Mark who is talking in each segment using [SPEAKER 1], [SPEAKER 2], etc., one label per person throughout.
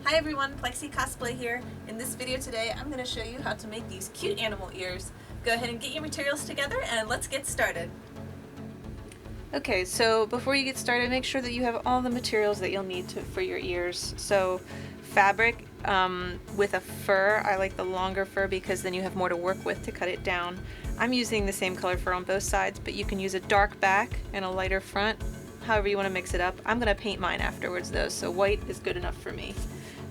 [SPEAKER 1] Hi everyone, Plexi Cosplay here. In this video today, I'm going to show you how to make these cute animal ears. Go ahead and get your materials together and let's get started. Okay, so before you get started, make sure that you have all the materials that you'll need for your ears. So fabric with a fur. I like the longer fur because then you have more to work with to cut it down. I'm using the same color fur on both sides, but you can use a dark back and a lighter front, however you want to mix it up. I'm going to paint mine afterwards though, so white is good enough for me.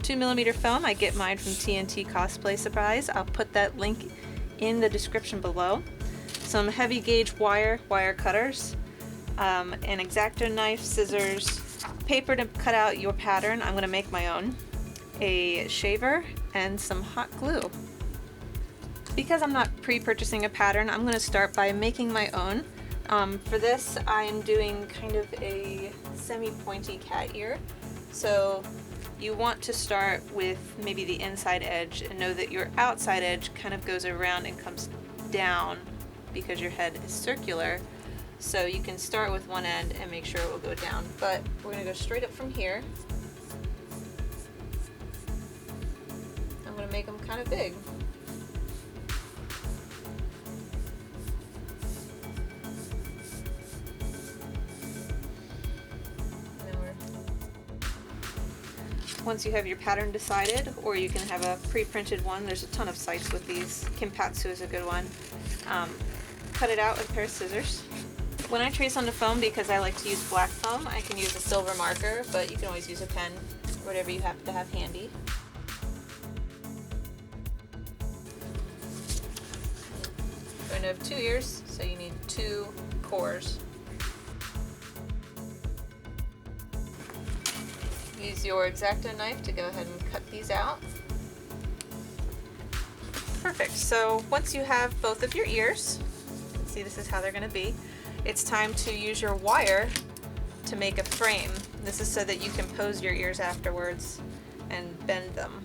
[SPEAKER 1] 2mm foam, I get mine from TNT Cosplay Supplies. I'll put that link in the description below. Some heavy gauge wire cutters, an X-Acto knife, scissors, paper to cut out your pattern. I'm going to make my own, a shaver, and some hot glue. Because I'm not pre-purchasing a pattern, I'm going to start by making my own. For this, I am doing kind of a semi-pointy cat ear. So you want to start with maybe the inside edge and know that your outside edge kind of goes around and comes down because your head is circular. So you can start with one end and make sure it will go down. But we're going to go straight up from here. I'm going to make them kind of big. Once you have your pattern decided, or you can have a pre-printed one, there's a ton of sites with these. Kimpatsu is a good one. Cut it out with a pair of scissors. When I trace on the foam, because I like to use black foam, I can use a silver marker, but you can always use a pen, whatever you happen to have handy. You're going to have 2 ears, so you need 2 cores. Use your X-Acto knife to go ahead and cut these out. Perfect. So once you have both of your ears, see, this is how they're going to be. It's time to use your wire to make a frame. This is so that you can pose your ears afterwards and bend them.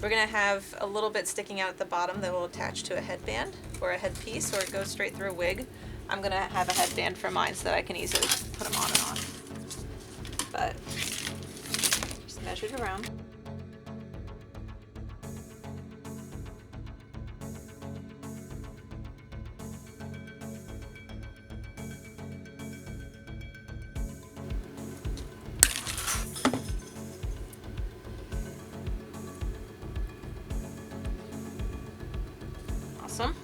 [SPEAKER 1] We're going to have a little bit sticking out at the bottom that will attach to a headband or a headpiece, or it goes straight through a wig. I'm going to have a headband for mine so that I can easily put them on and on. But measure it around. Awesome.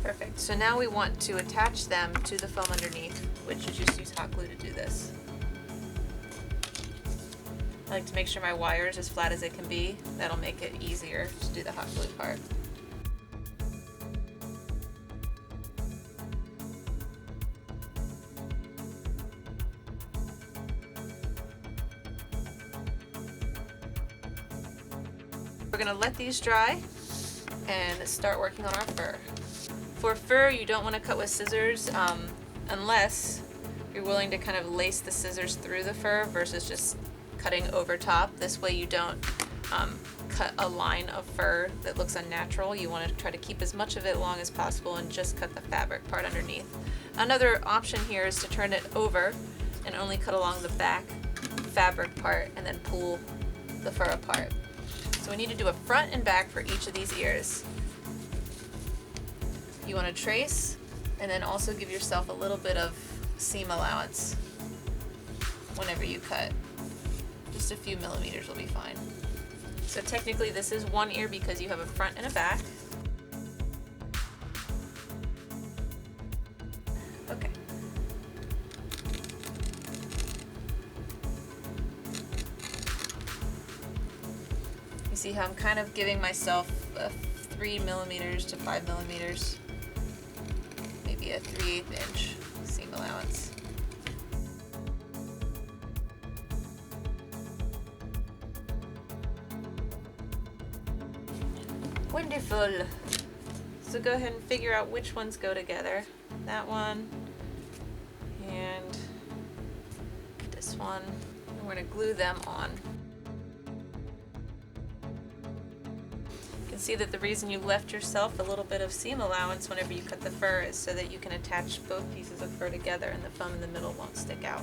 [SPEAKER 1] Perfect. So now we want to attach them to the foam underneath, which you just use hot glue to do this. I like to make sure my wire is as flat as it can be. That'll make it easier to do the hot glue part. We're going to let these dry and start working on our fur. For fur, you don't want to cut with scissors unless you're willing to kind of lace the scissors through the fur versus just cutting over top. This way you don't cut a line of fur that looks unnatural. You want to try to keep as much of it long as possible and just cut the fabric part underneath. Another option here is to turn it over and only cut along the back fabric part and then pull the fur apart. So we need to do a front and back for each of these ears. You want to trace and then also give yourself a little bit of seam allowance whenever you cut. Just a few millimeters will be fine. So technically this is one ear because you have a front and a back. Okay. You see how I'm kind of giving myself a 3mm to 5mm, maybe a 3/8 inch seam allowance. Wonderful. So go ahead and figure out which ones go together. That one and this one. And we're going to glue them on. You can see that the reason you left yourself a little bit of seam allowance whenever you cut the fur is so that you can attach both pieces of fur together and the foam in the middle won't stick out.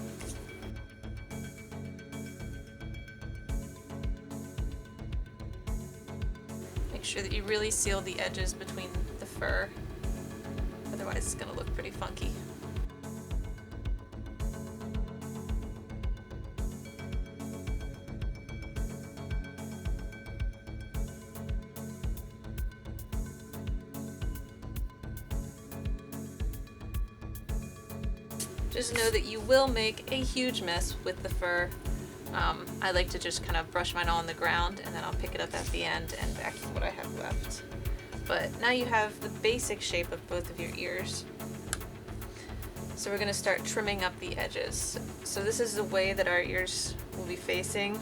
[SPEAKER 1] sure that you really seal the edges between the fur, otherwise it's going to look pretty funky. Just know that you will make a huge mess with the fur. I like to just kind of brush mine on the ground and then I'll pick it up at the end and vacuum what I have left. But now you have the basic shape of both of your ears. So we're going to start trimming up the edges. So this is the way that our ears will be facing.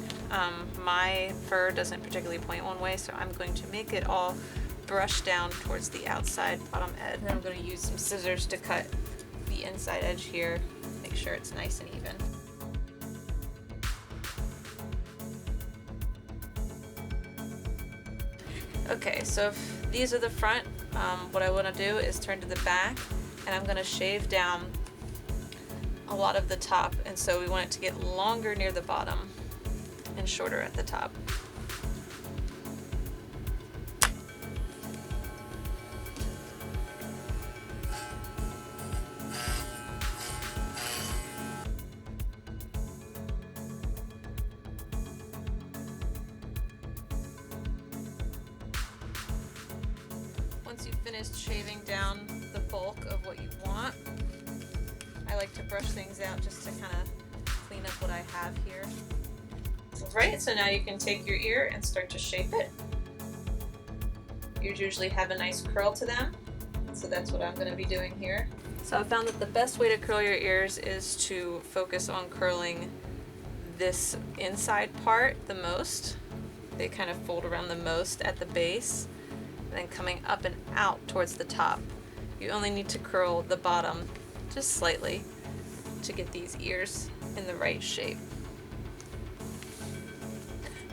[SPEAKER 1] My fur doesn't particularly point one way, so I'm going to make it all brush down towards the outside bottom edge. And then I'm going to use some scissors to cut the inside edge here, make sure it's nice and even. Okay, so if these are the front, what I want to do is turn to the back, and I'm going to shave down a lot of the top, and so we want it to get longer near the bottom and shorter at the top. Once you've finished shaving down the bulk of what you want, I like to brush things out just to kind of clean up what I have here. Alright, so now you can take your ear and start to shape it. Ears usually have a nice curl to them, so that's what I'm going to be doing here. So I found that the best way to curl your ears is to focus on curling this inside part the most. They kind of fold around the most at the base, and then coming up and out towards the top. You only need to curl the bottom just slightly to get these ears in the right shape.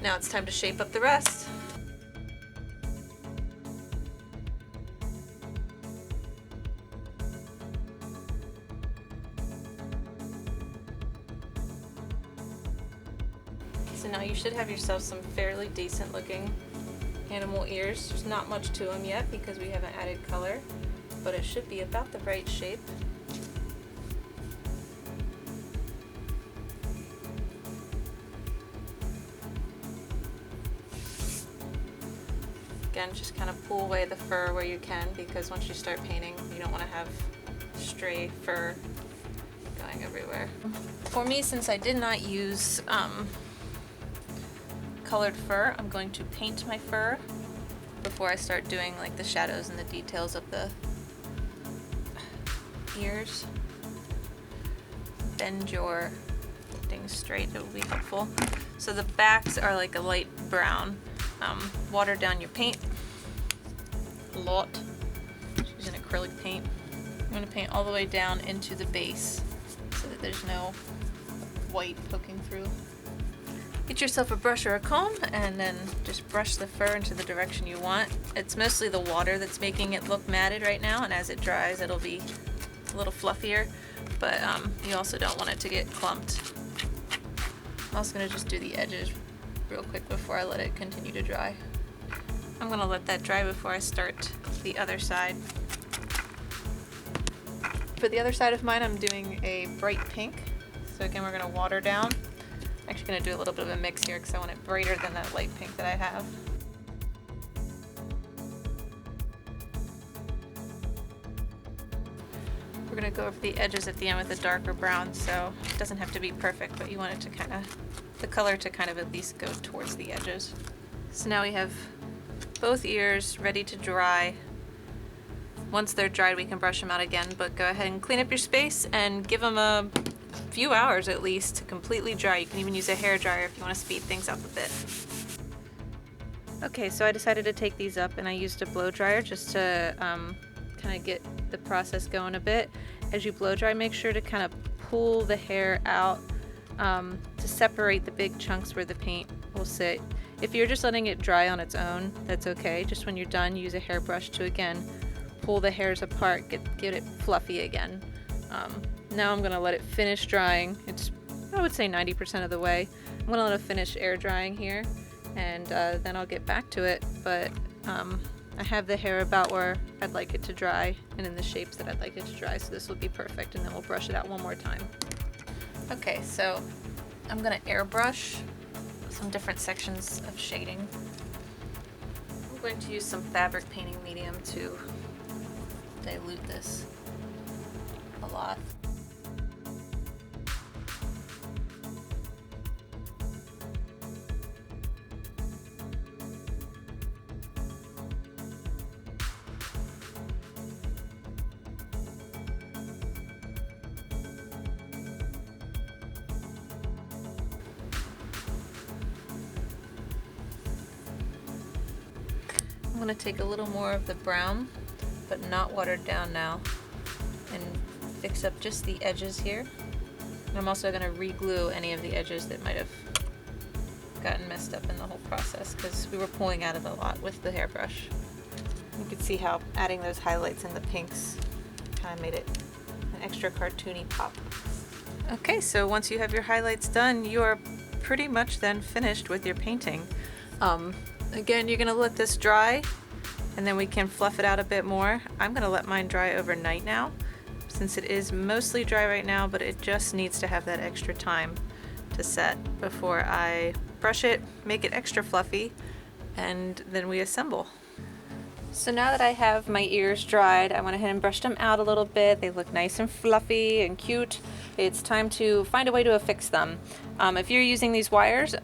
[SPEAKER 1] Now it's time to shape up the rest. So now you should have yourself some fairly decent looking animal ears. There's not much to them yet because we haven't added color, but it should be about the right shape. Again, just kind of pull away the fur where you can, because once you start painting, you don't want to have stray fur going everywhere. For me, since I did not use colored fur, I'm going to paint my fur before I start doing like the shadows and the details of the ears. Bend your things straight, it will be helpful. So the backs are like a light brown. Water down your paint a lot. Just using acrylic paint. I'm going to paint all the way down into the base so that there's no white poking through. Get yourself a brush or a comb and then just brush the fur into the direction you want. It's mostly the water that's making it look matted right now, and as it dries it'll be a little fluffier, but you also don't want it to get clumped. I'm also going to just do the edges real quick before I let it continue to dry. I'm going to let that dry before I start the other side. For the other side of mine, I'm doing a bright pink. So again, we're going to water down. I'm actually going to do a little bit of a mix here because I want it brighter than that light pink that I have. We're going to go over the edges at the end with a darker brown, so it doesn't have to be perfect, but you want it to kind of, the color to kind of at least go towards the edges. So now we have both ears ready to dry. Once they're dried, we can brush them out again, but go ahead and clean up your space and give them a few hours at least to completely dry. You can even use a hair dryer if you want to speed things up a bit. Okay, so I decided to take these up and I used a blow dryer just to kind of get the process going a bit. As you blow dry, make sure to kind of pull the hair out to separate the big chunks where the paint will sit. If you're just letting it dry on its own, that's okay. Just when you're done, use a hairbrush to again pull the hairs apart, get it fluffy again. Now I'm gonna let it finish drying. It's, I would say, 90% of the way. I'm gonna let it finish air drying here, and then I'll get back to it. But I have the hair about where I'd like it to dry and in the shapes that I'd like it to dry, so this will be perfect, and then we'll brush it out one more time. Okay, so I'm gonna airbrush some different sections of shading. I'm going to use some fabric painting medium to dilute this a lot. I'm going to take a little more of the brown, but not watered down now, and fix up just the edges here. And I'm also going to re-glue any of the edges that might have gotten messed up in the whole process, because we were pulling at it a lot with the hairbrush. You can see how adding those highlights and the pinks kind of made it an extra cartoony pop. Okay, so once you have your highlights done, you are pretty much then finished with your painting. Again, you're gonna let this dry, and then we can fluff it out a bit more. I'm gonna let mine dry overnight now, since it is mostly dry right now, but it just needs to have that extra time to set before I brush it, make it extra fluffy, and then we assemble. So now that I have my ears dried, I went ahead and brushed them out a little bit. They look nice and fluffy and cute. It's time to find a way to affix them. If you're using these wires,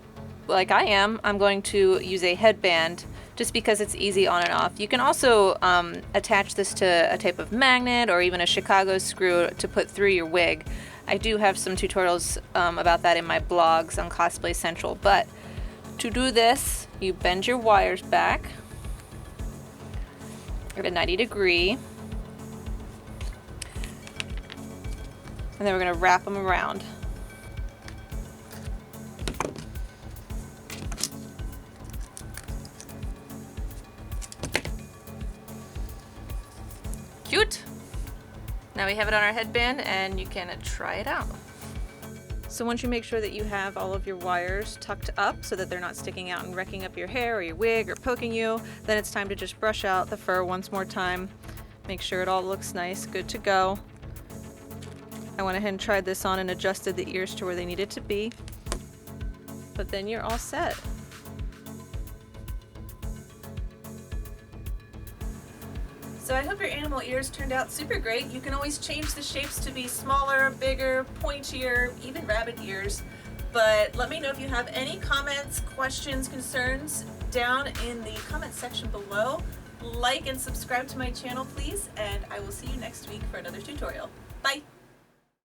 [SPEAKER 1] like I am, I'm going to use a headband just because it's easy on and off. You can also attach this to a type of magnet or even a Chicago screw to put through your wig. I do have some tutorials about that in my blogs on Cosplay Central, but to do this, you bend your wires back at a 90-degree, and then we're going to wrap them around. Cute! Now we have it on our headband, and you can try it out. So once you make sure that you have all of your wires tucked up so that they're not sticking out and wrecking up your hair or your wig or poking you, then it's time to just brush out the fur once more time. Make sure it all looks nice, good to go. I went ahead and tried this on and adjusted the ears to where they needed to be. But then you're all set. So I hope your animal ears turned out super great. You can always change the shapes to be smaller, bigger, pointier, even rabbit ears. But let me know if you have any comments, questions, concerns down in the comment section below. Like and subscribe to my channel, please, and I will see you next week for another tutorial. Bye!